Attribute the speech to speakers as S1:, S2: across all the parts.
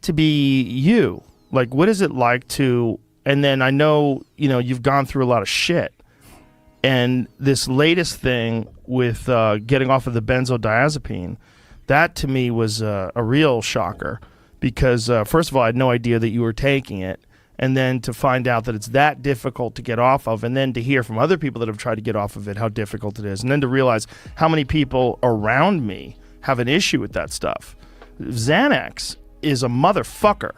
S1: to be you? Like, what is it like to, and then I know, you know, you've gone through a lot of shit. And this latest thing with getting off of the benzodiazepine, that to me was a real shocker because, first of all, I had no idea that you were taking it. And then to find out that it's that difficult to get off of, and then to hear from other people that have tried to get off of it how difficult it is, and then to realize how many people around me have an issue with that stuff. Xanax is a motherfucker.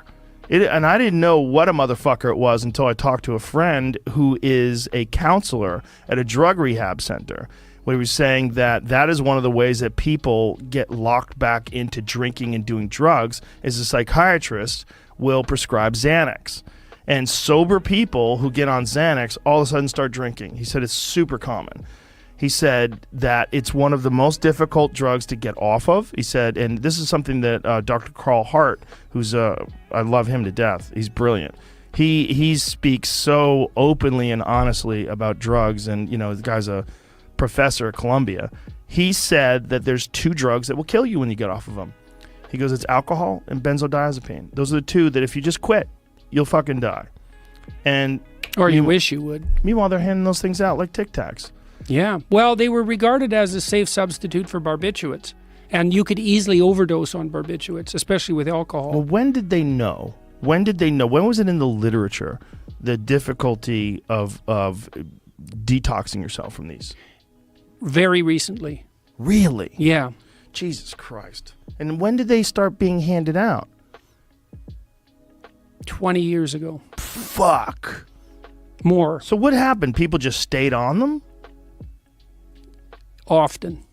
S1: And I didn't know what a motherfucker it was until I talked to a friend who is a counselor at a drug rehab center, where he was saying that that is one of the ways that people get locked back into drinking and doing drugs is a psychiatrist will prescribe Xanax. And sober people who get on Xanax all of a sudden start drinking. He said it's super common. He said that it's one of the most difficult drugs to get off of. He said, and this is something that Dr. Carl Hart, who's I love him to death. He's brilliant. He speaks so openly and honestly about drugs, and you know, the guy's a professor at Columbia. He said that there's 2 drugs that will kill you when you get off of them. He goes, it's alcohol and benzodiazepine. Those are the 2 that if you just quit, you'll fucking die. And
S2: or you wish you would.
S1: Meanwhile, they're handing those things out like Tic Tacs.
S2: Yeah. Well, they were regarded as a safe substitute for barbiturates. And you could easily overdose on barbiturates, especially with alcohol.
S1: Well, when did they know? When was it in the literature, the difficulty of detoxing yourself from these?
S2: Very recently.
S1: Really?
S2: Yeah.
S1: Jesus Christ. And when did they start being handed out?
S2: 20 years ago.
S1: Fuck.
S2: More.
S1: So what happened? People just stayed on them?
S2: Often.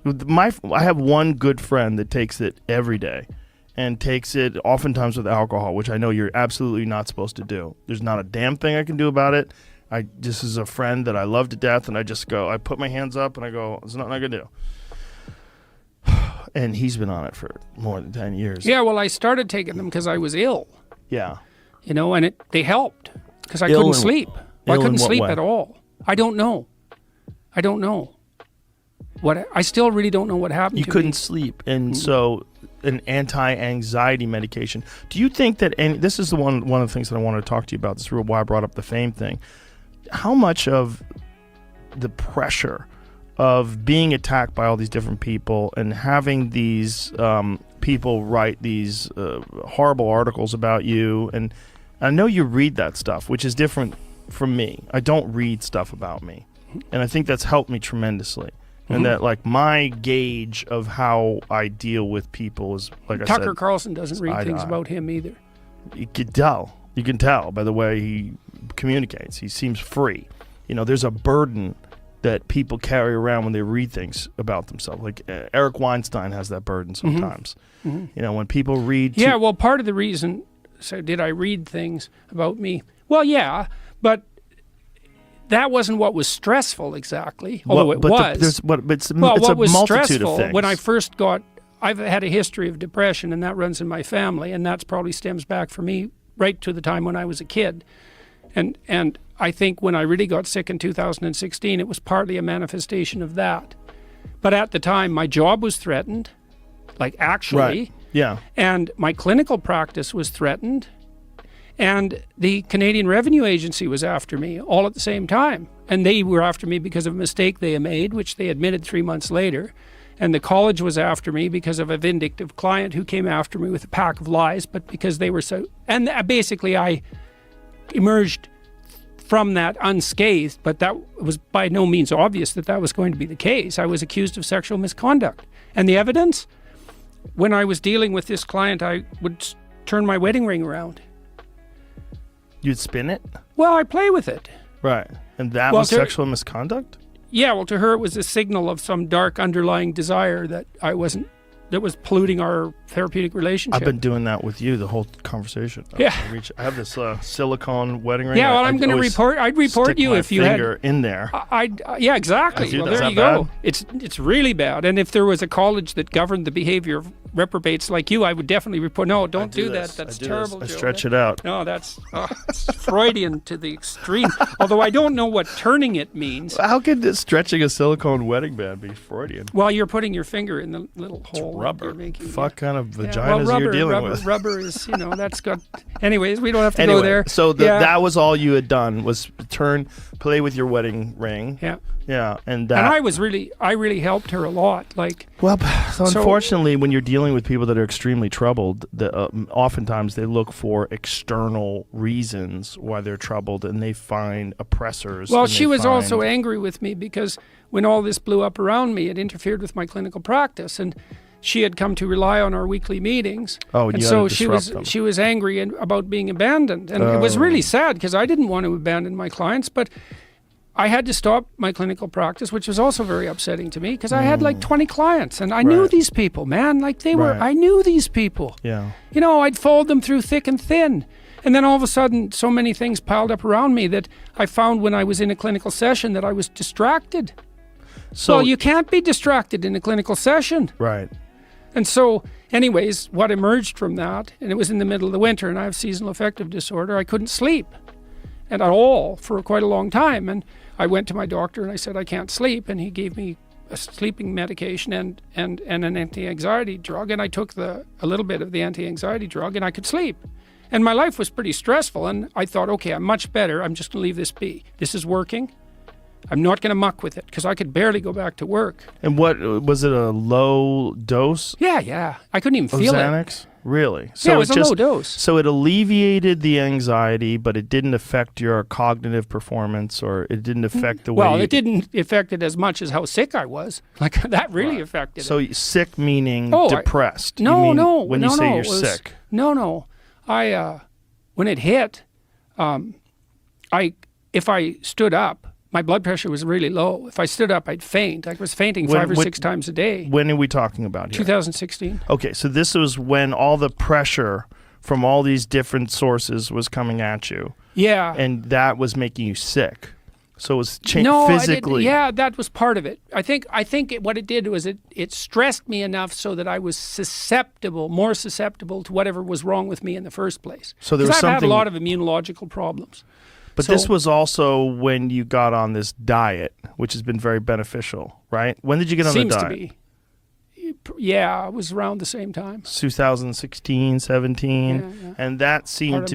S1: I have one good friend that takes it every day and takes it oftentimes with alcohol, which I know you're absolutely not supposed to do. There's not a damn thing I can do about it. This is a friend that I love to death, and I put my hands up and I go, there's nothing I can do. And he's been on it for more than 10 years.
S2: Yeah, well, I started taking them because I was ill.
S1: Yeah.
S2: You know, and they helped because I couldn't sleep. I couldn't sleep at all. I don't know. I still really don't know what happened to me.
S1: You couldn't sleep, and so an anti-anxiety medication. Do you think that, and this is one of the things that I wanted to talk to you about, this is why I brought up the fame thing. How much of the pressure of being attacked by all these different people and having these people write these horrible articles about you, and I know you read that stuff, which is different from me. I don't read stuff about me, and I think that's helped me tremendously. And that, like, my gauge of how I deal with people is, like I said,
S2: Tucker Carlson doesn't read things about him either.
S1: You can tell. You can tell by the way he communicates. He seems free. You know, there's a burden that people carry around when they read things about themselves. Like Eric Weinstein has that burden sometimes. You know, when people read...
S2: Yeah, well, part of the reason... So did I read things about me? Well, yeah, but... That wasn't what was stressful exactly, although it was.
S1: What was
S2: stressful
S1: of things.
S2: When I first I've had a history of depression, and that runs in my family, and that's probably stems back for me right to the time when I was a kid. And I think when I really got sick in 2016, it was partly a manifestation of that. But at the time, my job was threatened, like actually.
S1: Right. Yeah.
S2: And my clinical practice was threatened. And the Canadian Revenue Agency was after me all at the same time. And they were after me because of a mistake they had made, which they admitted 3 months later. And the college was after me because of a vindictive client who came after me with a pack of lies, but because they were so... And basically I emerged from that unscathed, but that was by no means obvious that was going to be the case. I was accused of sexual misconduct. And the evidence? When I was dealing with this client, I would turn my wedding ring around.
S1: You'd spin it?
S2: Well, I play with it.
S1: Right. And that was sexual misconduct?
S2: Yeah, well, to her it was a signal of some dark underlying desire that that was polluting our therapeutic relationship.
S1: I've been doing that with you the whole conversation.
S2: Yeah.
S1: I have this silicone wedding ring.
S2: Yeah, well, I'm going to report. I'd report you if you had
S1: in there.
S2: Yeah, exactly. Well, there you go.
S1: Bad?
S2: It's really bad. And if there was a college that governed the behavior of reprobates like you, I would definitely report. No, don't do that. That's terrible.
S1: I stretch it out.
S2: No, that's Freudian to the extreme. Although I don't know what turning it means.
S1: How could stretching a silicone wedding band be Freudian?
S2: Well, you're putting your finger in the little hole.
S1: Rubber.
S2: Making,
S1: Fuck kind kind of
S2: Yeah,
S1: vaginas
S2: well,
S1: you're dealing with.
S2: Rubber is, that's got. Anyways, we don't have to
S1: Anyway,
S2: go there.
S1: so
S2: Yeah.
S1: that was all you had done was play with your wedding ring.
S2: Yeah.
S1: Yeah, and that.
S2: And I really helped her a lot. Like,
S1: Well, so unfortunately, when you're dealing with people that are extremely troubled, oftentimes they look for external reasons why they're troubled, and they find oppressors.
S2: well,
S1: and
S2: she
S1: they
S2: was also
S1: find-
S2: angry with me because when all this blew up around me, it interfered with my clinical practice, and she had come to rely on our weekly meetings.
S1: Oh, and
S2: and
S1: you
S2: so
S1: had to
S2: she
S1: disrupt them.
S2: she was angry about being abandoned, and it was really sad because I didn't want to abandon my clients, but I had to stop my clinical practice, which was also very upsetting to me because I had like 20 clients and I knew
S1: Right.
S2: these people, man. Like they were,
S1: Right.
S2: I knew these people.
S1: Yeah.
S2: I'd followed them through thick and thin. And then all of a sudden, so many things piled up around me that I found when I was in a clinical session that I was distracted.
S1: So
S2: Well, you can't be distracted in a clinical session.
S1: right.
S2: And so, anyways, what emerged from that, and it was in the middle of the winter, and I have seasonal affective disorder, I couldn't sleep at all for quite a long time. And I went to my doctor and I said, I can't sleep. And he gave me a sleeping medication and an anti-anxiety drug. And I took a little bit of the anti-anxiety drug and I could sleep. And my life was pretty stressful. And I thought, okay, I'm much better. I'm just going to leave this be. This is working. I'm not going to muck with it because I could barely go back to work.
S1: And what was it? A low dose
S2: Yeah. I couldn't even
S1: of
S2: feel it.
S1: Xanax? Really?
S2: Yeah, it was a low dose.
S1: So it alleviated the anxiety, but it didn't affect your cognitive performance, or it didn't affect the way.
S2: Well, it didn't affect it as much as how sick I was. Like that really affected it.
S1: So sick meaning
S2: Oh,
S1: depressed.
S2: No,
S1: You mean
S2: no.
S1: When
S2: no,
S1: you say
S2: no,
S1: you're
S2: it was-
S1: sick.
S2: No. When it hit, if I stood up, my blood pressure was really low. If I stood up, I'd faint. I was fainting five or six times a day.
S1: When are we talking about here?
S2: 2016.
S1: Okay, so this was when all the pressure from all these different sources was coming at you,
S2: Yeah.
S1: and that was making you sick. So it was
S2: No,
S1: physically.
S2: yeah, that was part of it. I think what it did was it stressed me enough so that I was more susceptible to whatever was wrong with me in the first place.
S1: So there was
S2: 'Cause I've had a
S1: something-
S2: lot of immunological problems.
S1: But
S2: So-
S1: this was also when you got on this diet, which has been very beneficial, right? When did you get on
S2: Seems
S1: the
S2: to
S1: diet?
S2: be. Yeah, it was around the same time.
S1: 2016, 17,
S2: Yeah.
S1: and that seemed
S2: Part of
S1: to
S2: my